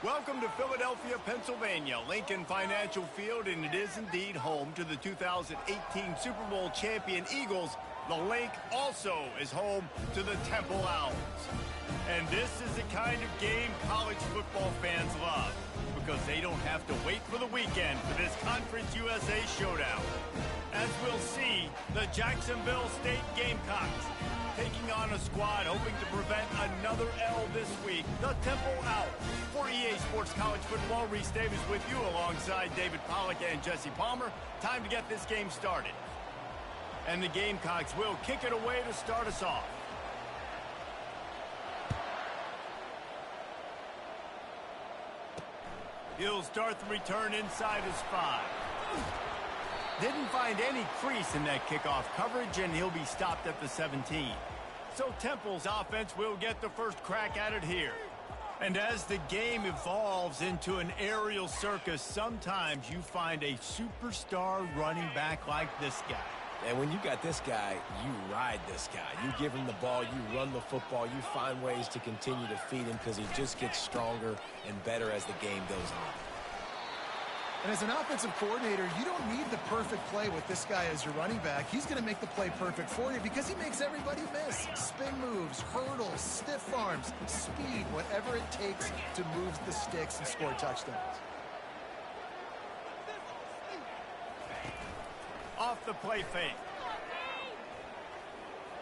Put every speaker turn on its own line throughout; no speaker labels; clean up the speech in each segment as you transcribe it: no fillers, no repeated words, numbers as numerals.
Welcome to Philadelphia, Pennsylvania, Lincoln Financial Field, and it is indeed home to the 2018 Super Bowl champion Eagles. The Link also is home to the Temple Owls. And this is the kind of game college football fans love, because they don't have to wait for the weekend for this Conference USA showdown. As we'll see, the Jacksonville State Gamecocks taking on a squad hoping to prevent another L this week, the Temple Owls. For EA Sports College Football, Reese Davis with you alongside David Pollack and Jesse Palmer. Time to get this game started. And the Gamecocks will kick it away to start us off. He'll start the return inside his 5. Didn't find any crease in that kickoff coverage, and he'll be stopped at the 17. So Temple's offense will get the first crack at it here. And as the game evolves into an aerial circus, sometimes you find a superstar running back like this guy.
And when you got this guy, you ride this guy. You give him the ball, you run the football, you find ways to continue to feed him because he just gets stronger and better as the game goes on.
And as an offensive coordinator, you don't need the perfect play with this guy as your running back. He's going to make the play perfect for you because he makes everybody miss. Spin moves, hurdles, stiff arms, speed, whatever it takes to move the sticks and score touchdowns.
Off the play fake.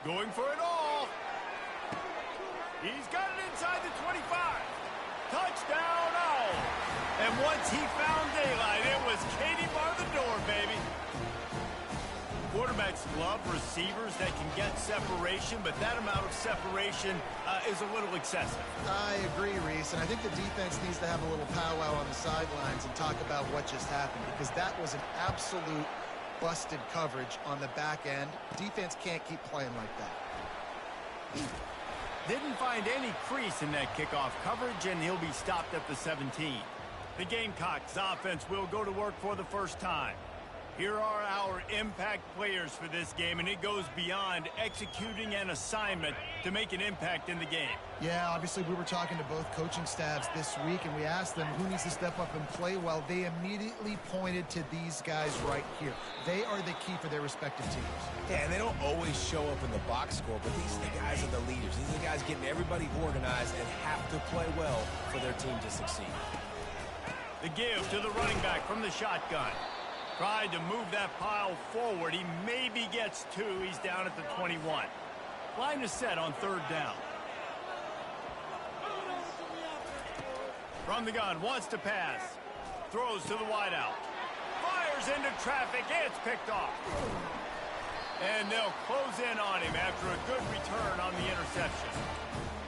Going for it all. He's got it inside the 25. Touchdown, Owls. And once he found daylight, it was Katie bar the door, baby. Quarterbacks love receivers that can get separation, but that amount of separation is a little excessive.
I agree, Reese, and I think the defense needs to have a little powwow on the sidelines and talk about what just happened, because that was an absolute busted coverage on the back end. Defense can't keep playing like that.
Didn't find any crease in that kickoff coverage, and he'll be stopped at the 17. The Gamecocks offense will go to work for the first time. Here are our impact players for this game, and it goes beyond executing an assignment to make an impact in the game.
Yeah, obviously we were talking to both coaching staffs this week, and we asked them who needs to step up and play well. They immediately pointed to these guys right here. They are the key for their respective teams.
Yeah, and they don't always show up in the box score, but these are the guys are the leaders. These are the guys getting everybody organized and have to play well for their team to succeed.
The give to the running back from the shotgun. Tried to move that pile forward. He maybe gets 2. He's down at the 21. Line is set on 3rd down. From the gun, wants to pass. Throws to the wideout. Fires into traffic. It's picked off. And they'll close in on him after a good return on the interception.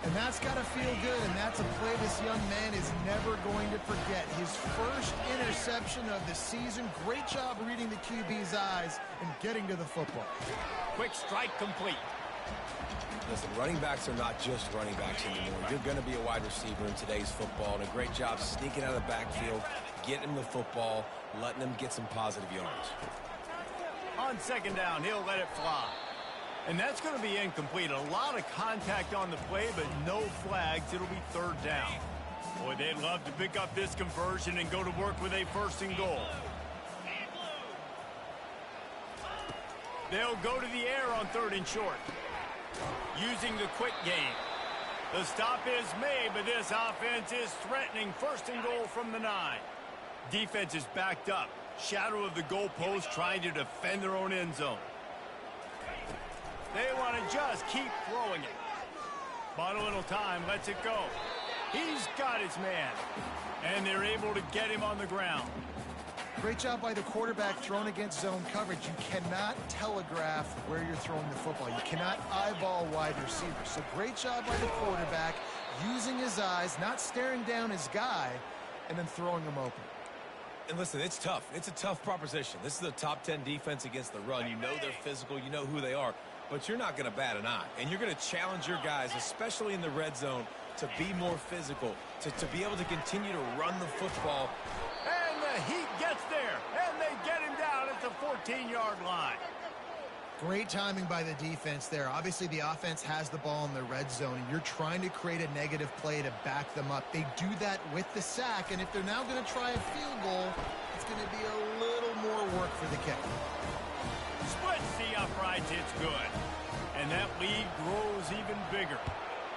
And that's got to feel good, and that's a play this young man is never going to forget. His first interception of the season. Great job reading the QB's eyes and getting to the football.
Quick strike complete.
Listen, running backs are not just running backs anymore. You're going to be a wide receiver in today's football, and a great job sneaking out of the backfield, getting the football, letting them get some positive yards.
On 2nd down, he'll let it fly. And that's going to be incomplete. A lot of contact on the play, but no flags. It'll be 3rd down. Boy, they'd love to pick up this conversion and go to work with a 1st and goal. They'll go to the air on 3rd and short. Using the quick game. The stop is made, but this offense is threatening 1st and goal from the 9. Defense is backed up. Shadow of the goalpost, trying to defend their own end zone. They want to just keep throwing it. Bought a little time, lets it go. He's got his man. And they're able to get him on the ground.
Great job by the quarterback thrown against zone coverage. You cannot telegraph where you're throwing the football. You cannot eyeball wide receivers. So great job by the quarterback using his eyes, not staring down his guy, and then throwing him open.
And listen, it's tough. It's a tough proposition. This is a top 10 defense against the run. You know they're physical. You know who they are. But you're not going to bat an eye. And you're going to challenge your guys, especially in the red zone, to be more physical, to be able to continue to run the football.
And the Heat gets there. And they get him down at the 14-yard line.
Great timing by the defense there. Obviously, the offense has the ball in the red zone, and you're trying to create a negative play to back them up. They do that with the sack, and if they're now going to try a field goal, it's going to be a little more work for the kicker.
Splits the uprights, it's good. And that lead grows even bigger.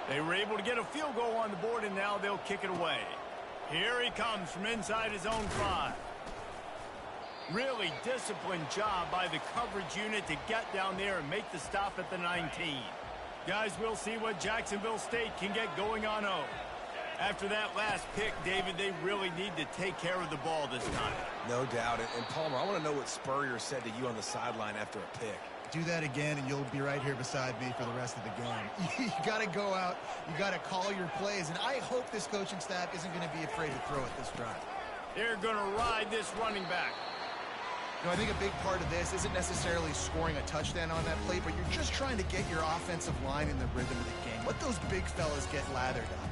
They were able to get a field goal on the board, and now they'll kick it away. Here he comes from inside his own 5. Really disciplined job by the coverage unit to get down there and make the stop at the 19. Guys, we'll see what Jacksonville State can get going on 0. After that last pick, David, they really need to take care of the ball this time.
No doubt. And Palmer, I want to know what Spurrier said to you on the sideline after a pick.
Do that again, and you'll be right here beside me for the rest of the game. You got to go out. You got to call your plays, and I hope this coaching staff isn't going to be afraid to throw at this drive.
They're going to ride this running back.
You know, I think a big part of this isn't necessarily scoring a touchdown on that play, but you're just trying to get your offensive line in the rhythm of the game. Let those big fellas get lathered up.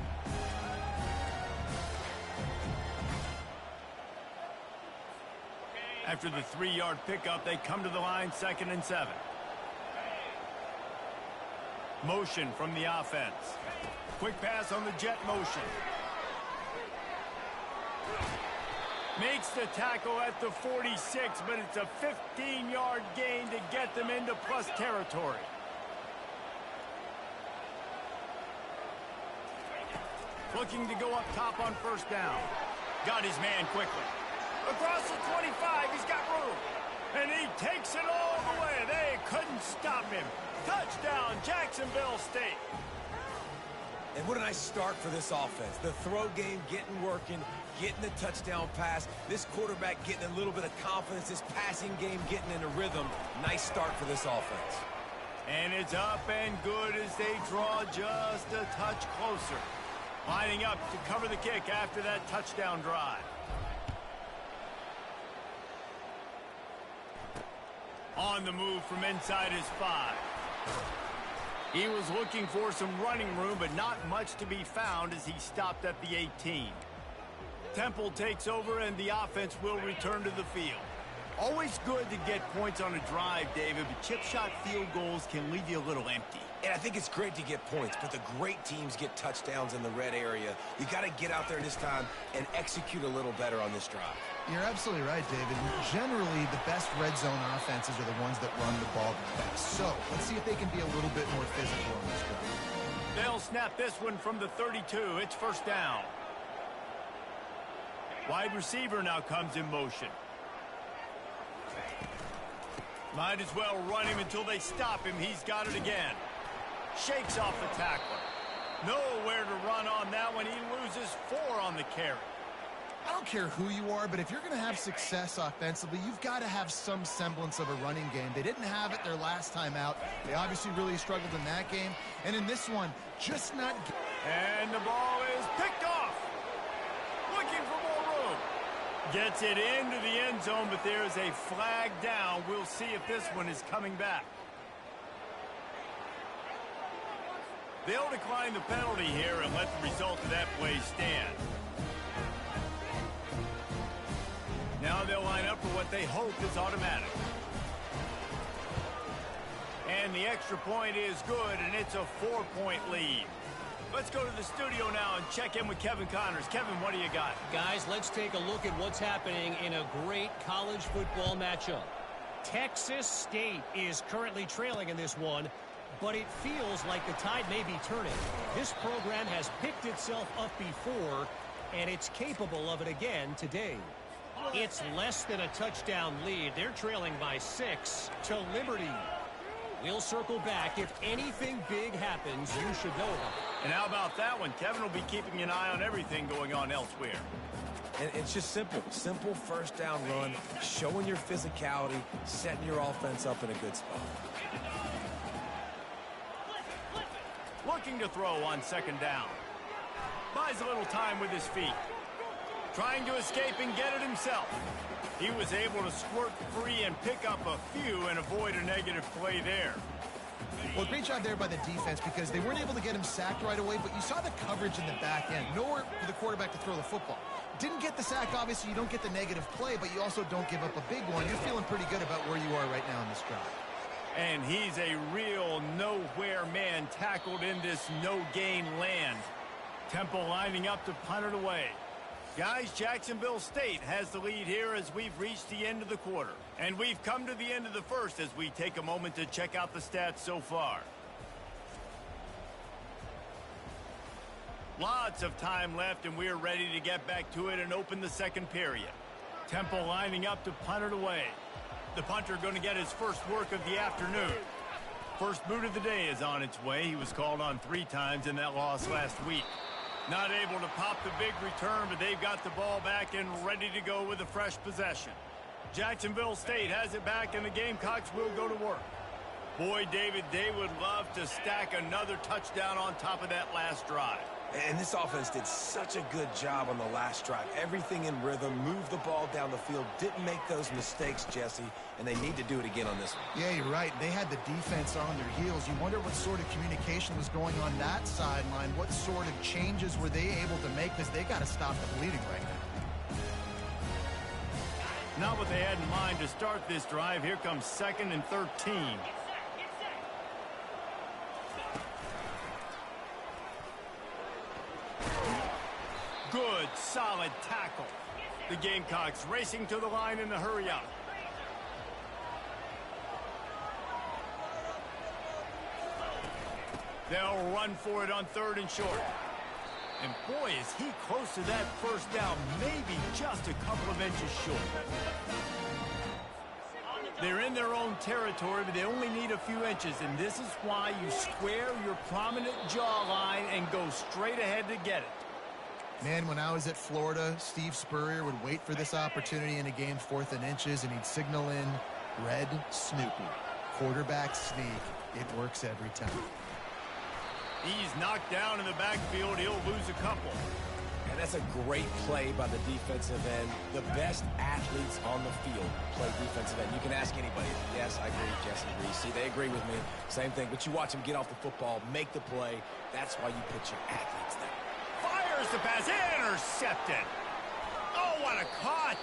After the 3-yard pickup, they come to the line, 2nd and 7. Motion from the offense. Quick pass on the jet motion. Makes the tackle at the 46, but it's a 15-yard gain to get them into plus territory. Looking to go up top on 1st down. Got his man quickly. Across the 25, he's got room. And he takes it all the way. They couldn't stop him. Touchdown, Jacksonville State.
And what a nice start for this offense. The throw game getting working, getting the touchdown pass. This quarterback getting a little bit of confidence. This passing game getting in a rhythm. Nice start for this offense.
And it's up and good as they draw just a touch closer. Lining up to cover the kick after that touchdown drive. On the move from inside his 5. He was looking for some running room, but not much to be found as he stopped at the 18. Temple takes over, and the offense will return to the field. Always good to get points on a drive, David, but chip shot field goals can leave you a little empty.
And I think it's great to get points, but the great teams get touchdowns in the red area. You got to get out there this time and execute a little better on this drive.
You're absolutely right, David. Generally, the best red zone offenses are the ones that run the ball the best. So, let's see if they can be a little bit more physical on this drive.
They'll snap this one from the 32. It's 1st down. Wide receiver now comes in motion. Might as well run him until they stop him. He's got it again. Shakes off the tackler. Nowhere to run on that one. He loses 4 on the carry.
I don't care who you are, but if you're going to have success offensively, you've got to have some semblance of a running game. They didn't have it their last time out. They obviously really struggled in that game. And in this one, just not...
And the ball is picked off. Looking for more room. Gets it into the end zone, but there's a flag down. We'll see if this one is coming back. They'll decline the penalty here and let the result of that play stand. Now they'll line up for what they hope is automatic. And the extra point is good, and it's a 4-point lead. Let's go to the studio now and check in with Kevin Connors. Kevin, what do you got?
Guys, let's take a look at what's happening in a great college football matchup. Texas State is currently trailing in this one, but it feels like the tide may be turning. This program has picked itself up before, and it's capable of it again today. It's less than a touchdown lead. They're trailing by 6 to Liberty. We'll circle back. If anything big happens, you should know about it.
And how about that one? Kevin will be keeping an eye on everything going on elsewhere.
And it's just simple. Simple 1st down run, showing your physicality, setting your offense up in a good spot.
Looking to throw on 2nd down. Buys a little time with his feet. Trying to escape and get it himself. He was able to squirt free and pick up a few and avoid a negative play there.
Well, great job there by the defense because they weren't able to get him sacked right away, but you saw the coverage in the back end. Nowhere for the quarterback to throw the football. Didn't get the sack, obviously. You don't get the negative play, but you also don't give up a big one. You're feeling pretty good about where you are right now in this drive.
And he's a real nowhere man tackled in this no-gain land. Temple lining up to punt it away. Guys, Jacksonville State has the lead here as we've reached the end of the quarter. And we've come to the end of the first as we take a moment to check out the stats so far. Lots of time left, and we're ready to get back to it and open the second period. Temple lining up to punt it away. The punter going to get his first work of the afternoon. First boot of the day is on its way. He was called on 3 times in that loss last week. Not able to pop the big return, but they've got the ball back and ready to go with a fresh possession. Jacksonville State has it back, and the Gamecocks will go to work. Boy, David, they would love to stack another touchdown on top of that last drive.
And this offense did such a good job on the last drive. Everything in rhythm, moved the ball down the field, didn't make those mistakes, Jesse, and they need to do it again on this one.
Yeah, you're right. They had the defense on their heels. You wonder what sort of communication was going on that sideline. What sort of changes were they able to make, because they got to stop the bleeding right now.
Not what they had in mind to start this drive. Here comes 2nd and 13. Good, solid tackle. The Gamecocks racing to the line in the hurry-up. They'll run for it on 3rd and short. And boy, is he close to that first down, maybe just a couple of inches short. They're in their own territory, but they only need a few inches, and this is why you square your prominent jawline and go straight ahead to get it.
Man, when I was at Florida, Steve Spurrier would wait for this opportunity in a game 4th and inches, and he'd signal in red Snoopy. Quarterback sneak. It works every time.
He's knocked down in the backfield. He'll lose a couple.
And that's a great play by the defensive end. The best athletes on the field play defensive end. You can ask anybody. Yes, I agree. Jesse agrees. See, they agree with me. Same thing. But you watch them get off the football, make the play. That's why you put your athletes there.
Fires the pass, intercepted. Oh, what a cut.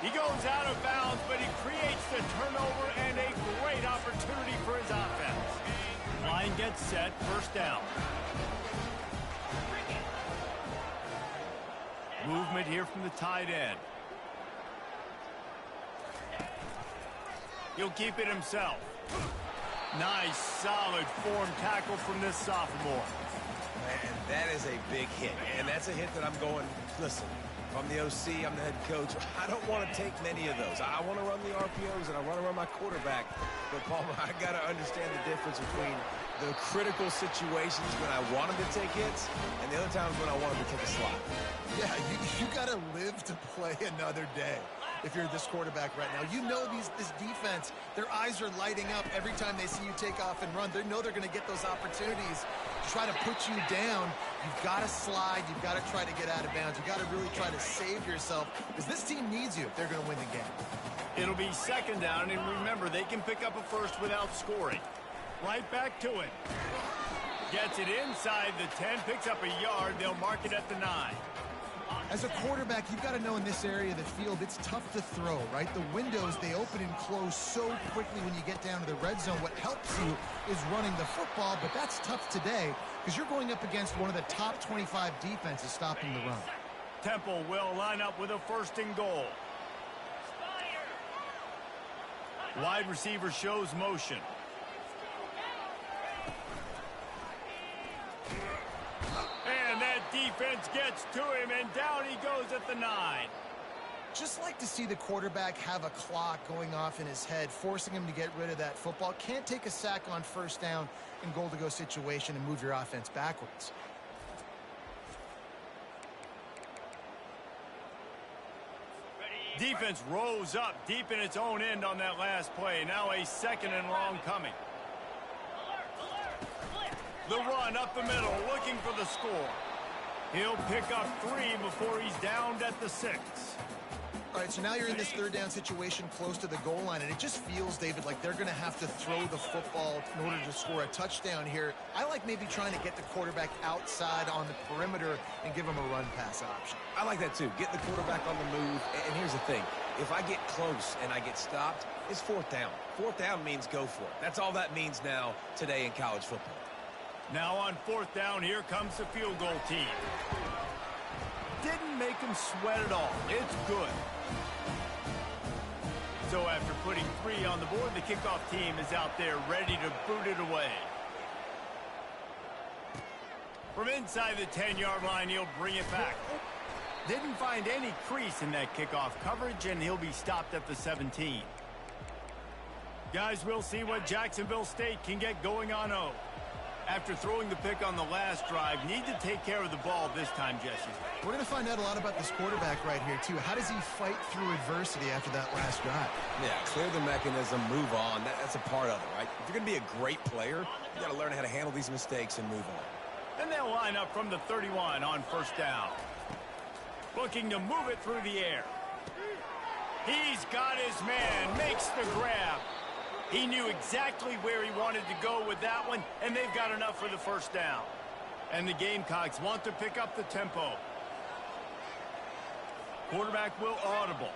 He goes out of bounds, but he creates the turnover and a great opportunity for his offense. Line gets set, first down. Movement here from the tight end. He'll keep it himself. Nice, solid form tackle from this sophomore.
Man, that is a big hit. And that's a hit that I'm going, listen, if I'm the OC, I'm the head coach, I don't want to take many of those. I want to run the RPOs and I want to run my quarterback. But, Palmer, I got to understand the difference between the critical situations when I want him to take hits and the other times when I want him to take a slot.
Yeah, you got to live to play another day. If you're this quarterback right now, you know this defense, their eyes are lighting up every time they see you take off and run. They know they're going to get those opportunities to try to put you down. You've got to slide. You've got to try to get out of bounds. You've got to really try to save yourself, because this team needs you if they're going to win the game.
It'll be 2nd down, and remember, they can pick up a first without scoring. Right back to it. Gets it inside the 10, picks up a yard. They'll mark it at the 9.
As a quarterback, you've got to know in this area of the field, it's tough to throw, right? The windows, they open and close so quickly when you get down to the red zone. What helps you is running the football, but that's tough today because you're going up against one of the top 25 defenses stopping the run.
Temple will line up with a 1st and goal. Wide receiver shows motion. And that defense gets to him, and down he goes at the 9.
Just like to see the quarterback have a clock going off in his head, forcing him to get rid of that football. Can't take a sack on 1st down in goal-to-go situation and move your offense backwards.
Defense rose up deep in its own end on that last play. Now a 2nd and long coming. The run up the middle, looking for the score. He'll pick up 3 before he's downed at the 6.
All right, so now you're in this 3rd down situation close to the goal line, and it just feels, David, like they're going to have to throw the football in order to score a touchdown here. I like maybe trying to get the quarterback outside on the perimeter and give him a run-pass option.
I like that too. Get the quarterback on the move. And here's the thing. If I get close and I get stopped, is fourth down. Fourth down means go for it. That's all that means now today in college football.
Now on fourth down, here comes the field goal team. Didn't make him sweat at all. It's good. So after putting 3 on the board, the kickoff team is out there ready to boot it away. From inside the 10-yard line, he'll bring it back. Didn't find any crease in that kickoff coverage, and he'll be stopped at the 17. Guys, we'll see what Jacksonville State can get going on O. After throwing the pick on the last drive, need to take care of the ball this time, Jesse.
We're going to find out a lot about this quarterback right here, too. How does he fight through adversity after that last drive?
Yeah, clear the mechanism, move on. That's a part of it, right? If you're going to be a great player, you got to learn how to handle these mistakes and move on.
And they'll line up from the 31 on first down. Looking to move it through the air. He's got his man, makes the grab. He knew exactly where he wanted to go with that one, and they've got enough for the first down. And the Gamecocks want to pick up the tempo. Quarterback will audible.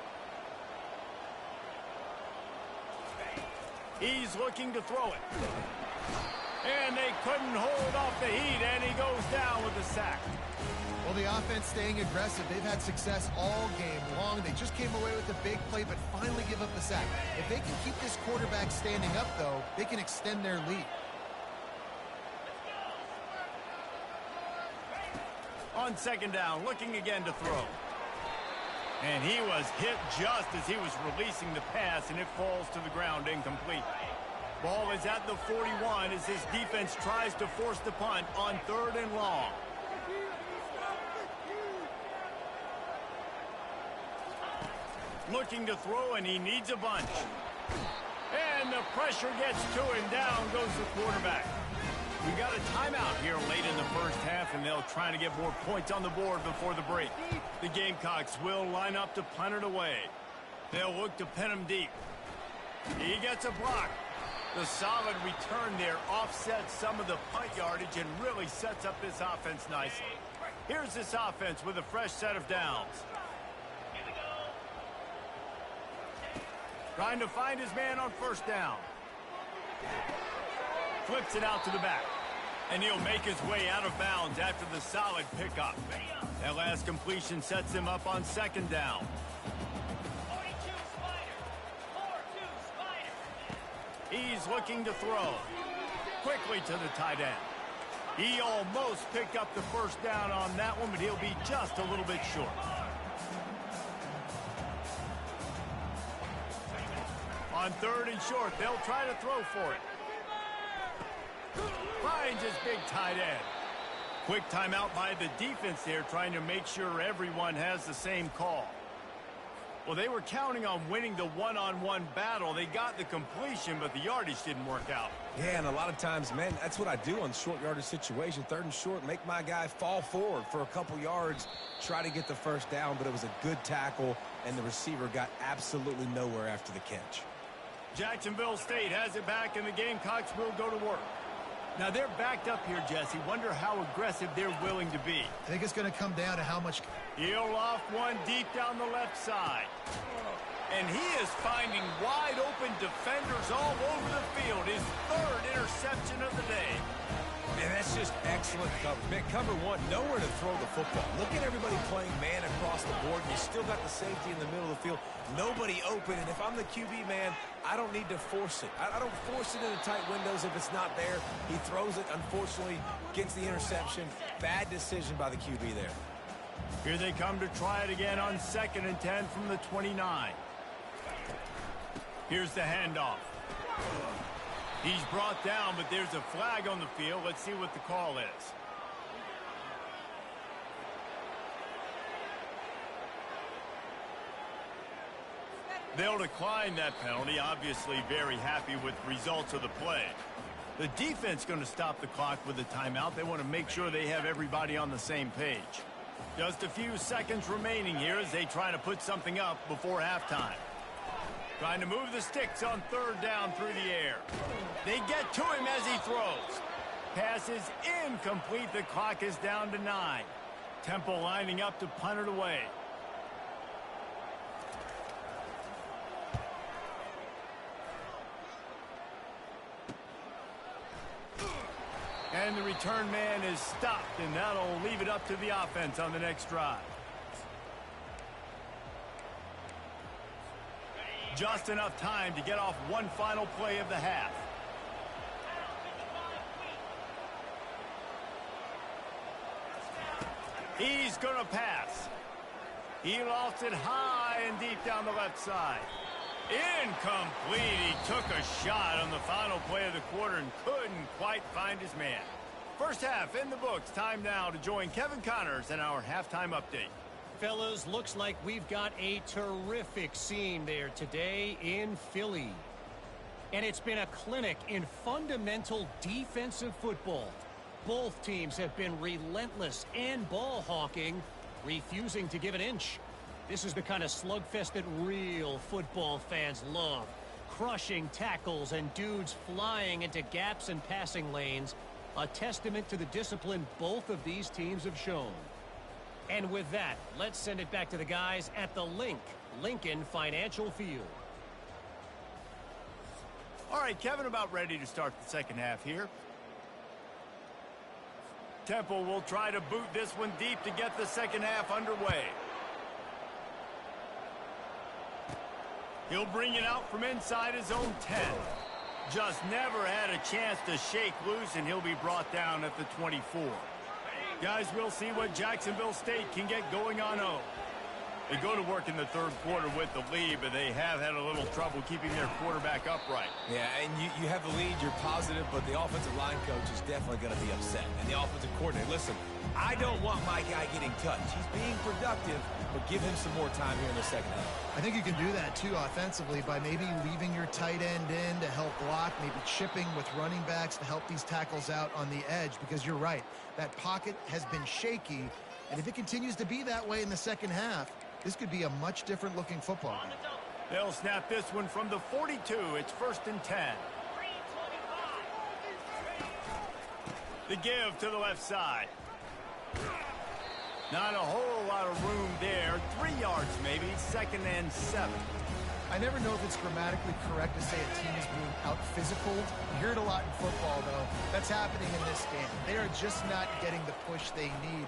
He's looking to throw it. And they couldn't hold off the heat, and he goes down with a sack.
Well, the offense staying aggressive. They've had success all game long. They just came away with a big play, but finally give up the sack. If they can keep this quarterback standing up, though, they can extend their lead.
On second down, looking again to throw. And he was hit just as he was releasing the pass, and it falls to the ground incomplete. Ball is at the 41 as his defense tries to force the punt on 3rd and long. Looking to throw, and he needs a bunch. And the pressure gets to him. Down goes the quarterback. We got a timeout here late in the first half, and they'll try to get more points on the board before the break. The Gamecocks will line up to punt it away. They'll look to pin him deep. He gets a block. The solid return there offsets some of the punt yardage and really sets up this offense nicely. Here's this offense with a fresh set of downs. Trying to find his man on first down. Flips it out to the back. And he'll make his way out of bounds after the solid pickup. That last completion sets him up on second down. He's looking to throw. Quickly to the tight end. He almost picked up the first down on that one, but he'll be just a little bit short. On 3rd and short, they'll try to throw for it. Finds his big tight end. Quick timeout by the defense there, trying to make sure everyone has the same call. Well, they were counting on winning the one-on-one battle. They got the completion, but the yardage didn't work out.
Yeah, and a lot of times, man, that's what I do on short yardage situation. 3rd and short, make my guy fall forward for a couple yards, try to get the first down, but it was a good tackle, and the receiver got absolutely nowhere after the catch.
Jacksonville State has it back, and the Gamecocks will go to work. Now, they're backed up here, Jesse. Wonder how aggressive they're willing to be.
I think it's going to come down to how much...
He'll off one deep down the left side. And he is finding wide-open defenders all over the field. His 3rd interception of the day.
Man, that's just excellent coverage. Man, cover one, nowhere to throw the football. Look at everybody playing man across the board, and you still got the safety in the middle of the field. Nobody open, and if I'm the QB, man, I don't need to force it. I don't force it into tight windows if it's not there. He throws it, unfortunately, gets the interception. Bad decision by the QB there.
Here they come to try it again on 2nd and 10 from the 29. Here's the handoff. He's brought down, but there's a flag on the field. Let's see what the call is. They'll decline that penalty. Obviously very happy with the results of the play. The defense going to stop the clock with a timeout. They want to make sure they have everybody on the same page. Just a few seconds remaining here as they try to put something up before halftime. Trying to move the sticks on 3rd down through the air. They get to him as he throws. Pass is incomplete. The clock is down to 9. Temple lining up to punt it away. And the return man is stopped, and that'll leave it up to the offense on the next drive. Just enough time to get off one final play of the half. He's going to pass. He lost it high and deep down the left side. Incomplete. He took a shot on the final play of the quarter and couldn't quite find his man. First half in the books. Time now to join Kevin Connors in our halftime update.
Fellas, looks like we've got a terrific scene there today in Philly. And it's been a clinic in fundamental defensive football. Both teams have been relentless and ball hawking, refusing to give an inch. This is the kind of slugfest that real football fans love. Crushing tackles and dudes flying into gaps and passing lanes. A testament to the discipline both of these teams have shown. And with that, let's send it back to the guys at the Lincoln Financial Field.
All right, Kevin, about ready to start the second half here. Temple will try to boot this one deep to get the second half underway. He'll bring it out from inside his own 10. Just never had a chance to shake loose, and he'll be brought down at the 24. Guys, we'll see what Jacksonville State can get going on 0. They go to work in the third quarter with the lead, but they have had a little trouble keeping their quarterback upright.
Yeah, and you have the lead, you're positive, but the offensive line coach is definitely going to be upset. And the offensive coordinator, listen, I don't want my guy getting touched. He's being productive, but give him some more time here in the second half.
I think you can do that, too, offensively, by maybe leaving your tight end in to help block, maybe chipping with running backs to help these tackles out on the edge, because you're right. That pocket has been shaky, and if it continues to be that way in the second half, this could be a much different looking football game.
They'll snap this one from the 42. It's 1st and 10. The give to the left side. Not a whole lot of room there. 3 yards maybe. 2nd and 7.
I never know if it's grammatically correct to say a team is being out-physical. You hear it a lot in football, though. That's happening in this game. They are just not getting the push they need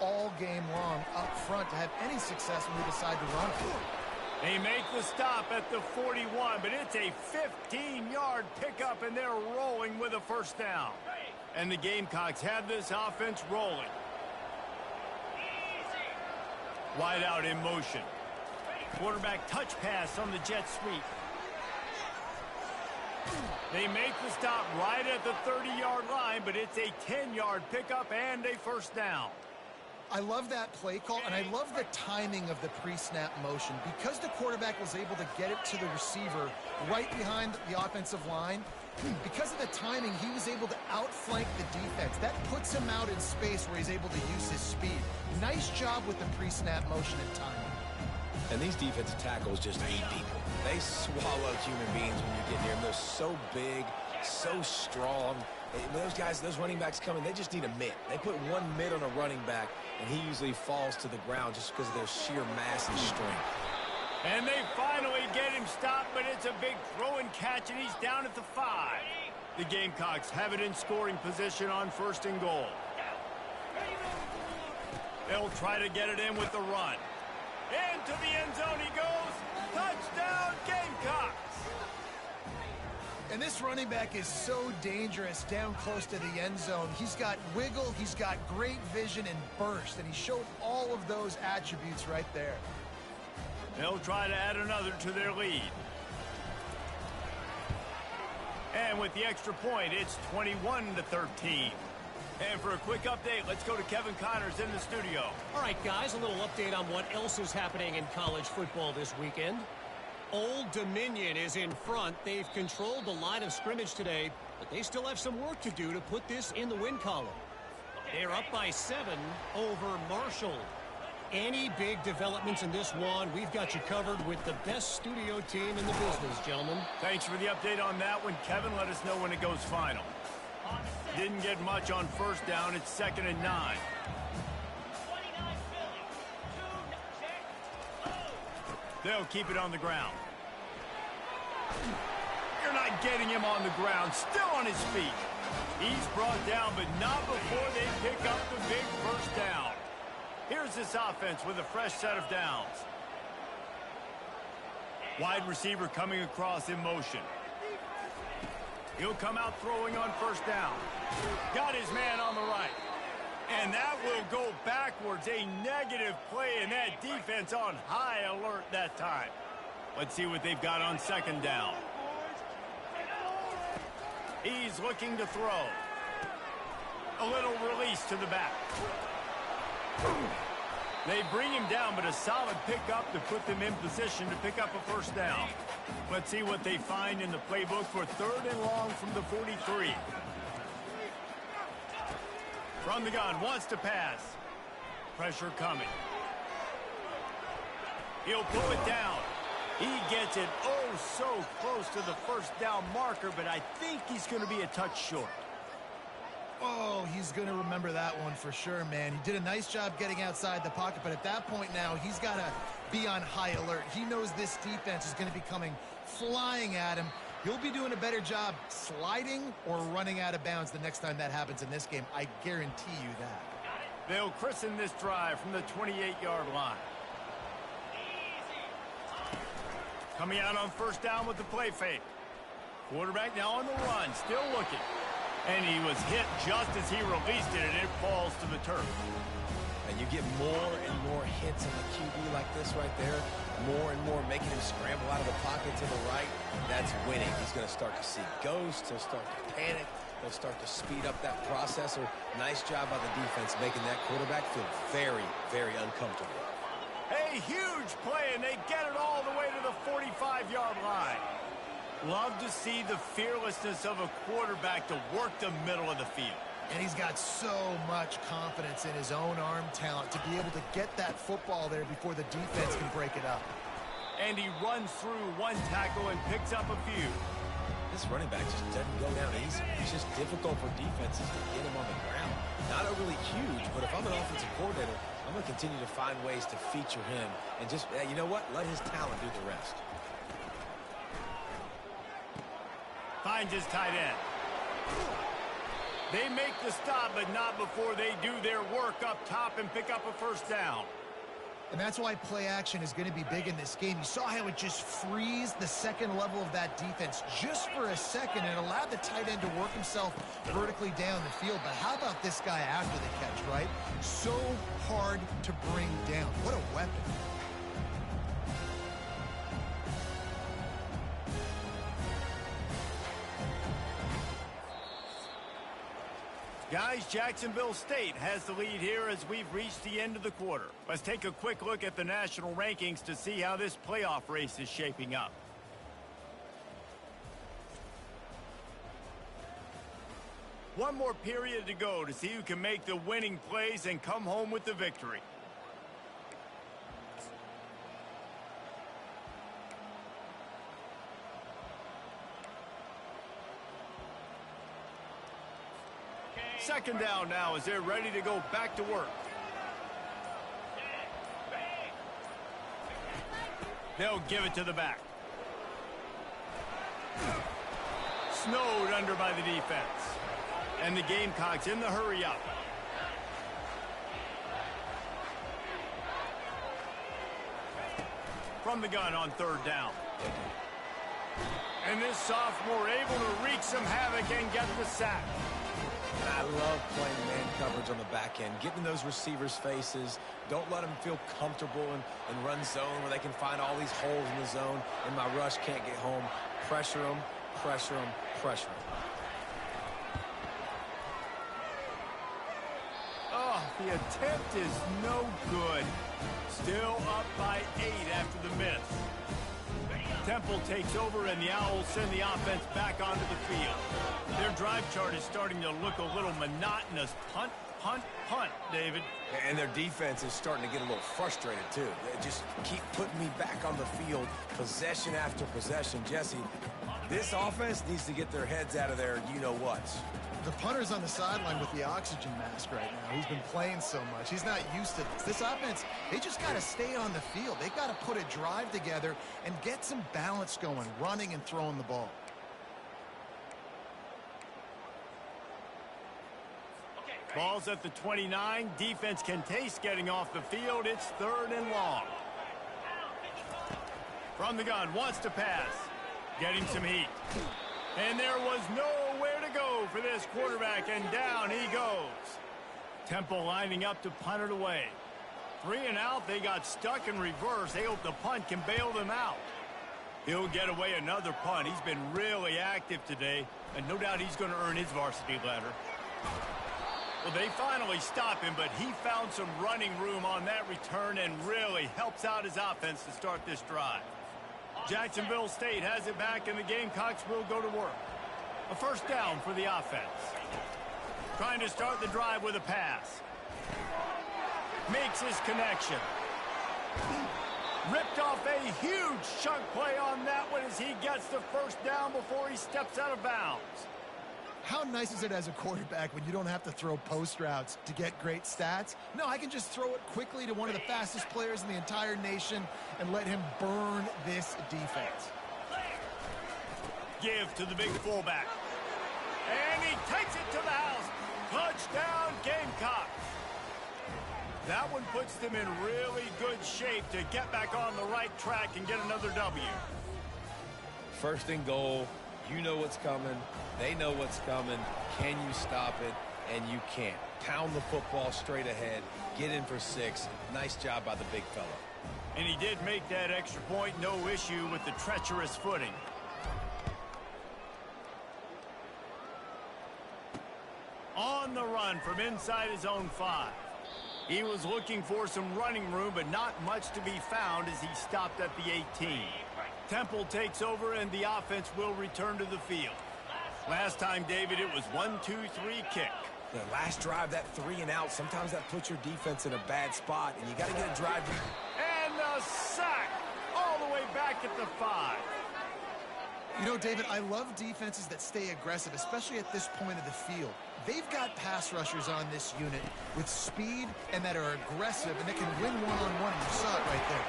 all game long up front to have any success when they decide to run it.
They make the stop at the 41, but it's a 15-yard pickup, and they're rolling with a first down. And the Gamecocks have this offense rolling. Wide out in motion. Quarterback touch pass on the jet sweep. They make the stop right at the 30-yard line, but it's a 10-yard pickup and a first down.
I love that play call, and I love the timing of the pre-snap motion. Because the quarterback was able to get it to the receiver right behind the offensive line, because of the timing, he was able to outflank the defense. That puts him out in space where he's able to use his speed. Nice job with the pre-snap motion and timing.
And these defensive tackles just eat people. They swallow human beings when you're getting near them. They're so big, so strong. When those guys, those running backs come in, they just need a mitt. They put one mitt on a running back, and he usually falls to the ground just because of their sheer mass and strength.
And they finally get him stopped, but it's a big throw and catch, and he's down at the 5. The Gamecocks have it in scoring position on 1st and goal. They'll try to get it in with the run. Into the end zone he goes. Touchdown, Gamecocks!
And this running back is so dangerous down close to the end zone. He's got wiggle, he's got great vision and burst, and he showed all of those attributes right there.
They'll try to add another to their lead. And with the extra point, it's 21-13. And for a quick update, let's go to Kevin Connors in the studio.
All right, guys, a little update on what else is happening in college football this weekend. Old Dominion is in front. They've controlled the line of scrimmage today, but they still have some work to do to put this in the win column. They're up by 7 over Marshall. Any big developments in this one, we've got you covered with the best studio team in the business, gentlemen.
Thanks for the update on that one, Kevin. Let us know when it goes final. Didn't get much on first down. It's 2nd and 9. They'll keep it on the ground. You're not getting him on the ground. Still on his feet. He's brought down, but not before they pick up the big first down. Here's this offense with a fresh set of downs. Wide receiver coming across in motion. He'll come out throwing on first down. Got his man on the right. And that will go backwards. A negative play, and that defense on high alert that time. Let's see what they've got on second down. He's looking to throw. A little release to the back. They bring him down, but a solid pickup to put them in position to pick up a first down. Let's see what they find in the playbook for 3rd and long from the 43. From the gun, wants to pass. Pressure coming. He'll pull it down. He gets it oh so close to the first down marker, but I think he's going to be a touch short.
Oh, he's going to remember that one for sure, man. He did a nice job getting outside the pocket, but at that point now, he's got to be on high alert. He knows this defense is going to be coming flying at him. He'll be doing a better job sliding or running out of bounds the next time that happens in this game. I guarantee you that.
They'll christen this drive from the 28-yard line. Coming out on first down with the play fake. Quarterback now on the run, still looking. And he was hit just as he released it, and it falls to the turf.
And you get more and more hits on the QB like this right there. More and more making him scramble out of the pocket to the right. That's winning. He's going to start to see ghosts. He'll start to panic. He'll start to speed up that processor. Nice job by the defense making that quarterback feel very, very uncomfortable.
A huge play, and they get it all the way to the 45-yard line. Love to see the fearlessness of a quarterback to work the middle of the field.
And he's got so much confidence in his own arm talent to be able to get that football there before the defense can break it up.
And he runs through one tackle and picks up a few.
This running back just doesn't go down easy. It's just difficult for defenses to get him on the ground. Not overly huge, but if I'm an offensive coordinator, I'm going to continue to find ways to feature him and just, you know what, let his talent do the rest.
Finds his tight end. They make the stop, but not before they do their work up top and pick up a first down.
And that's why play action is going to be big in this game. You saw how it just frees the second level of that defense just for a second and allowed the tight end to work himself vertically down the field. But how about this guy after the catch, right? So hard to bring down. What a weapon.
Guys, Jacksonville State has the lead here as we've reached the end of the quarter. Let's take a quick look at the national rankings to see how this playoff race is shaping up. One more period to go to see who can make the winning plays and come home with the victory. Second down now as they're ready to go back to work. They'll give it to the back. Snowed under by the defense. And the Gamecocks in the hurry up. From the gun on third down. And this sophomore able to wreak some havoc and get the sack.
I love playing man coverage on the back end, getting those receivers' faces. Don't let them feel comfortable and run zone where they can find all these holes in the zone, and my rush can't get home. Pressure them, pressure them, pressure them.
Oh, the attempt is no good. Still up by 8 after the miss. Temple takes over, and the Owls send the offense back onto the field. Their drive chart is starting to look a little monotonous. Punt, punt, punt, David.
And their defense is starting to get a little frustrated, too. They just keep putting me back on the field, possession after possession. Jesse, this offense needs to get their heads out of their you-know-whats.
The punter's on the sideline with the oxygen mask right now. He's been playing so much. He's not used to this. This offense, they just got to stay on the field. They've got to put a drive together and get some balance going, running and throwing the ball.
Ball's at the 29. Defense can taste getting off the field. It's 3rd and long. From the gun, wants to pass. Getting some heat. And there was nowhere to go for this quarterback, and down he goes. Temple lining up to punt it away. 3 and out. They got stuck in reverse. They hope the punt can bail them out. He'll get away another punt. He's been really active today, and no doubt he's going to earn his varsity ladder. Well, they finally stop him, but he found some running room on that return and really helps out his offense to start this drive. Jacksonville State has it back, and the Gamecocks will go to work. A 1st down for the offense. Trying to start the drive with a pass. Makes his connection. Ripped off a huge chunk play on that one as he gets the 1st down before he steps out of bounds.
How nice is it as a quarterback when you don't have to throw post routes to get great stats? No, I can just throw it quickly to one of the fastest players in the entire nation and let him burn this defense.
Give to the big fullback. And he takes it to the house. Touchdown, Gamecocks. That one puts them in really good shape to get back on the right track and get another W.
1st and goal. You know what's coming. They know what's coming. Can you stop it? And you can't. Pound the football straight ahead. Get in for 6. Nice job by the big fella.
And he did make that extra point. No issue with the treacherous footing. On the run from inside his own 5. He was looking for some running room, but not much to be found as he stopped at the 18. Temple takes over, and the offense will return to the field. Last time, David, it was 1-2-3 kick.
The last drive, that 3 and out, sometimes that puts your defense in a bad spot, and you got to get a drive.
And the sack all the way back at the 5.
You know, David, I love defenses that stay aggressive, especially at this point of the field. They've got pass rushers on this unit with speed and that are aggressive, and they can win one-on-one. You saw it right there.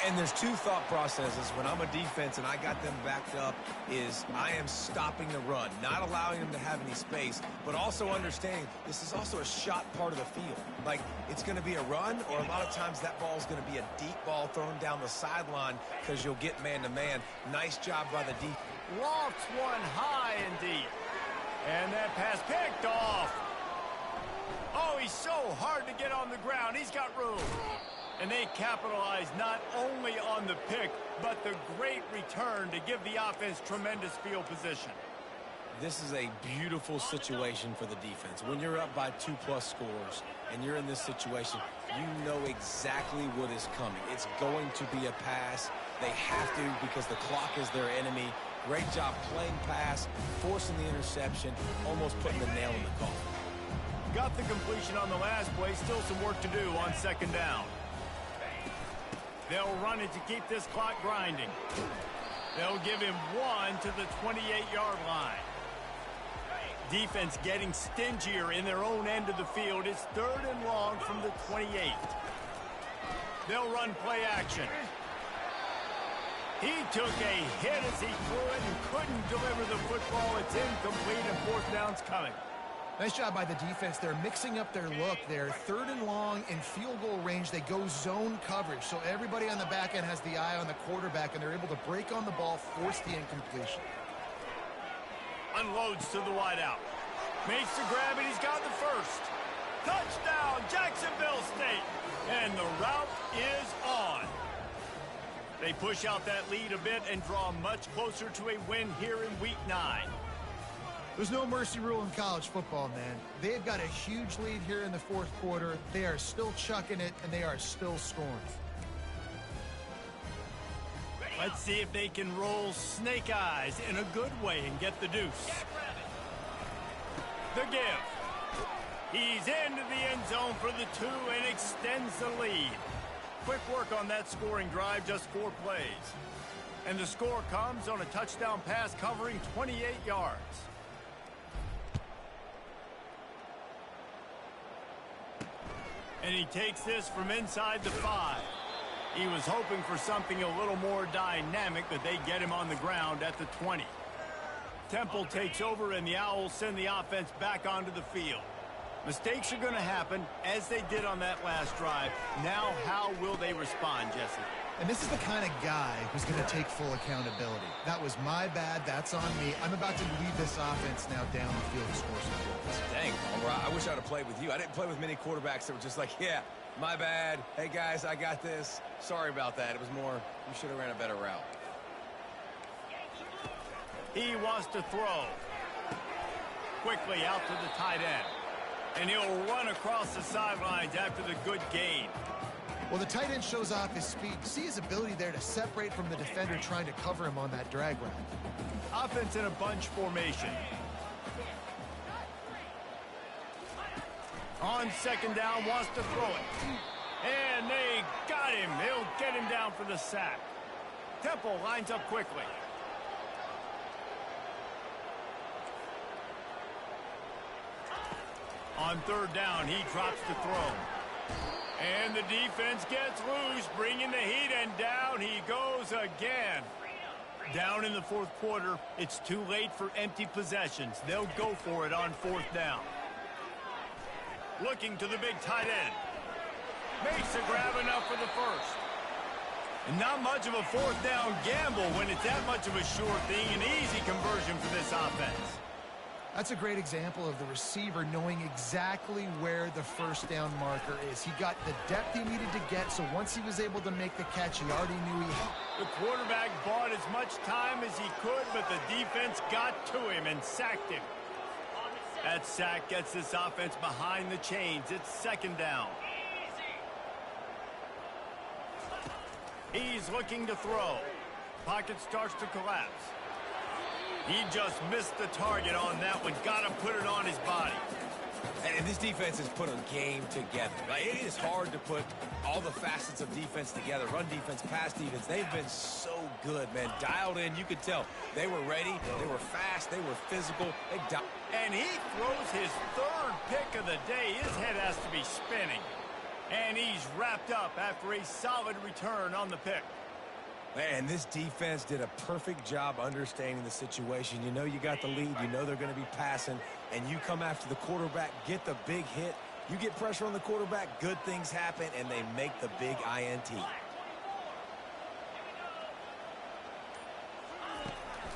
And there's 2 thought processes when I'm a defense and I got them backed up is I am stopping the run, not allowing them to have any space, but also understanding this is also a shot part of the field. Like, it's going to be a run, or a lot of times that ball is going to be a deep ball thrown down the sideline because you'll get man-to-man. Nice job by the defense.
Lofts one high and deep. And that pass picked off. Oh, he's so hard to get on the ground. He's got room. And they capitalize not only on the pick, but the great return to give the offense tremendous field position.
This is a beautiful situation for the defense. When you're up by 2+ scores and you're in this situation, you know exactly what is coming. It's going to be a pass. They have to because the clock is their enemy. Great job playing pass, forcing the interception, almost putting the nail in the coffin.
Got the completion on the last play. Still some work to do on 2nd down. They'll run it to keep this clock grinding. They'll give him 1 to the 28-yard line. Defense getting stingier in their own end of the field. It's 3rd and long from the 28. They'll run play action. He took a hit as he threw it and couldn't deliver the football. It's incomplete, and 4th down's coming.
Nice job by the defense. They're mixing up their look. They're 3rd and long in field goal range. They go zone coverage, so everybody on the back end has the eye on the quarterback, and they're able to break on the ball, force the incompletion.
Unloads to the wideout. Makes the grab, and he's got the 1st. Touchdown, Jacksonville State. And the route is on. They push out that lead a bit and draw much closer to a win here in Week 9.
There's no mercy rule in college football, man. They've got a huge lead here in the 4th quarter. They are still chucking it, and they are still scoring.
Let's see if they can roll snake eyes in a good way and get the deuce. The give. He's into the end zone for the 2 and extends the lead. Quick work on that scoring drive, just 4 plays. And the score comes on a touchdown pass covering 28 yards. And he takes this from inside the 5. He was hoping for something a little more dynamic, but they get him on the ground at the 20. Temple takes over, and the Owls send the offense back onto the field. Mistakes are going to happen, as they did on that last drive. Now, how will they respond, Jesse?
And this is the kind of guy who's going to take full accountability. That was my bad. That's on me. I'm about to lead this offense now down the field to score some goals.
Dang, all right. I wish I'd have played with you. I didn't play with many quarterbacks that were just like, yeah, my bad. Hey, guys, I got this. Sorry about that. It was more, you should have ran a better route.
He wants to throw. Quickly out to the tight end. And he'll run across the sidelines after the good gain.
Well, the tight end shows off his speed. See his ability there to separate from the defender trying to cover him on that drag route.
Offense in a bunch formation. On second down, wants to throw it. And they got him. They'll get him down for the sack. Temple lines up quickly. On third down, he drops to throw. And the defense gets loose, bringing the heat, and down he goes again. Down in the fourth quarter, it's too late for empty possessions. They'll go for it on fourth down. Looking to the big tight end. Makes a grab enough for the first. And not much of a fourth down gamble when it's that much of a sure thing. An easy conversion for this offense.
That's a great example of the receiver knowing exactly where the first down marker is. He got the depth he needed to get, so once he was able to make the catch, he already knew he had.
The quarterback bought as much time as he could, but the defense got to him and sacked him. That sack gets this offense behind the chains. It's second down. He's looking to throw. Pocket starts to collapse. He just missed the target on that one. Got to put it on his body.
And this defense has put a game together. Like, it is hard to put all the facets of defense together. Run defense, pass defense. They've been so good, man. Dialed in. You could tell they were ready. They were fast. They were physical.
And he throws his third pick of the day. His head has to be spinning. And he's wrapped up after a solid return on the pick.
Man, this defense did a perfect job understanding the situation. You know you got the lead. You know they're going to be passing. And you come after the quarterback, get the big hit. You get pressure on the quarterback, good things happen, and they make the big INT.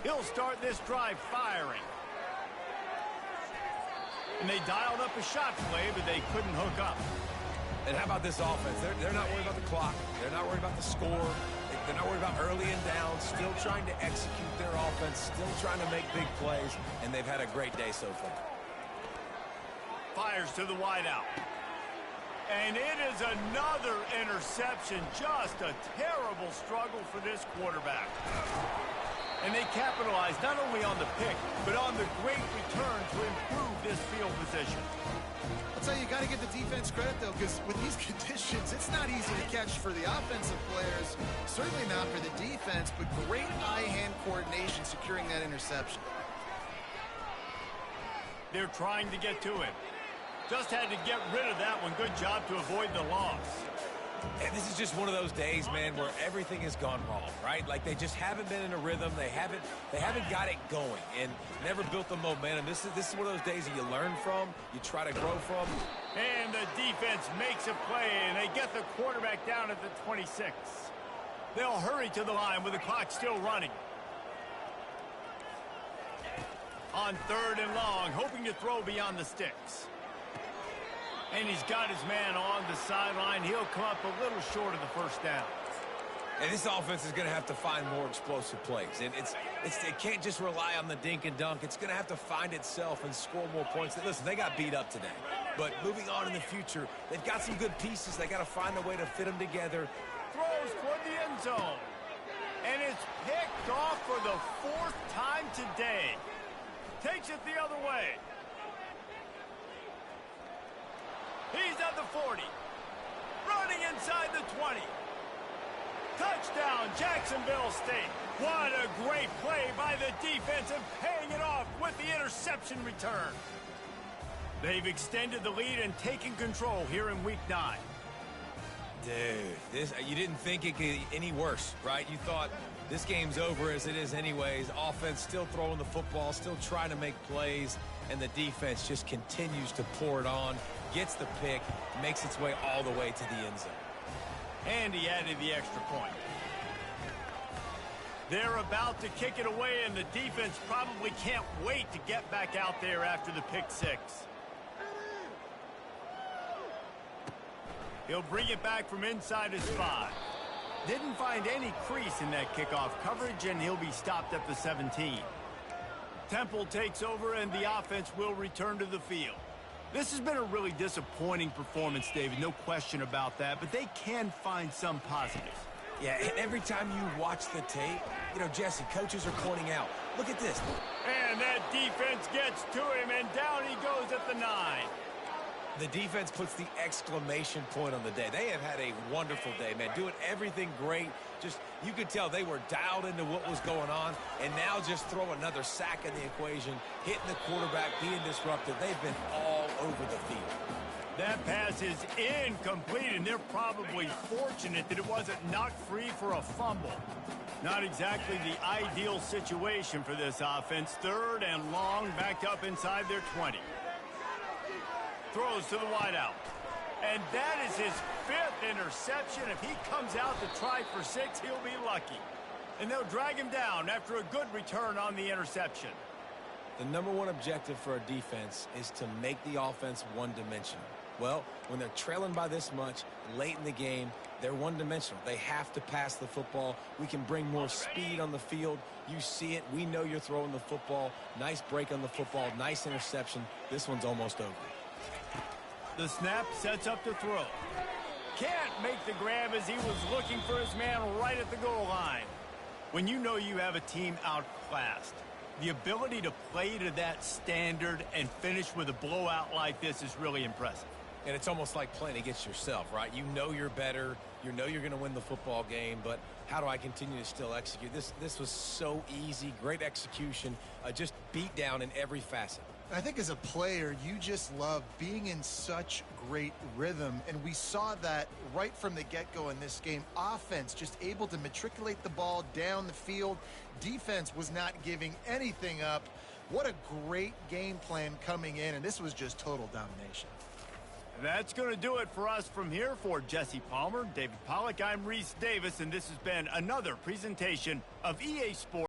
He'll start this drive firing. And they dialed up a shot play, but they couldn't hook up.
And how about this offense? They're not worried about the clock. They're not worried about the score. They're not worried about early and down, still trying to execute their offense, still trying to make big plays, and they've had a great day so far.
Fires to the wideout. And it is another interception. Just a terrible struggle for this quarterback. And they capitalized not only on the pick, but on the great return to improve this field position.
I'll tell you, you got to give the defense credit, though, because with these conditions, it's not easy to catch for the offensive players. Certainly not for the defense, but great eye-hand coordination securing that interception.
They're trying to get to him. Just had to get rid of that one. Good job to avoid the loss.
And this is just one of those days, man, where everything has gone wrong, right? Like they just haven't been in a rhythm. They haven't got it going and never built the momentum. This is one of those days that you learn from, you try to grow from.
And the defense makes a play, and they get the quarterback down at the 26. They'll hurry to the line with the clock still running. On third and long, hoping to throw beyond the sticks. And he's got his man on the sideline. He'll come up a little short of the first down.
And this offense is going to have to find more explosive plays. And it can't just rely on the dink and dunk. It's going to have to find itself and score more points. Listen, they got beat up today. But moving on in the future, they've got some good pieces. They got to find a way to fit them together.
Throws toward the end zone. And it's picked off for the fourth time today. Takes it the other way. He's at the 40. Running inside the 20. Touchdown, Jacksonville State. What a great play by the defense and paying it off with the interception return. They've extended the lead and taken control here in Week 9.
Dude, you didn't think it could get any worse, right? You thought this game's over as it is anyways. Offense still throwing the football, still trying to make plays. and the defense just continues to pour it on, gets the pick, makes its way all the way to the end zone.
And he added the extra point. They're about to kick it away, and the defense probably can't wait to get back out there after the pick six. He'll bring it back from inside his 5. Didn't find any crease in that kickoff coverage, and he'll be stopped at the 17. Temple takes over, and the offense will return to the field. This has been a really disappointing performance, David, no question about that, but they can find some positives.
Yeah, and every time you watch the tape, Jesse, coaches are pointing out, look at this.
And that defense gets to him, and down he goes at the 9.
The defense puts the exclamation point on the day. They have had a wonderful day, man, doing everything great. Just, you could tell they were dialed into what was going on, and now just throw another sack in the equation, hitting the quarterback, being disruptive. They've been all over the field.
That pass is incomplete, and they're probably fortunate that it wasn't knocked free for a fumble. Not exactly the ideal situation for this offense. 3rd and long, backed up inside their 20. Throws to the wideout. And that is his 5th interception. If he comes out to try for 6, he'll be lucky. And they'll drag him down after a good return on the interception.
The #1 objective for a defense is to make the offense one-dimensional. Well, when they're trailing by this much late in the game, they're one-dimensional. They have to pass the football. We can bring more speed on the field. You see it. We know you're throwing the football. Nice break on the football. Nice interception. This one's almost over.
The snap sets up the throw. Can't make the grab as he was looking for his man right at the goal line. When you know you have a team outclassed, the ability to play to that standard and finish with a blowout like this is really impressive.
And it's almost like playing against yourself, right? You know you're better. You know you're going to win the football game, but how do I continue to still execute? This was so easy. Great execution. Just beat down in every facet.
I think as a player, you just love being in such great rhythm, and we saw that right from the get-go in this game. Offense just able to matriculate the ball down the field. Defense was not giving anything up. What a great game plan coming in, and this was just total domination.
That's going to do it for us from here. For Jesse Palmer, David Pollack, I'm Reese Davis, and this has been another presentation of EA Sports.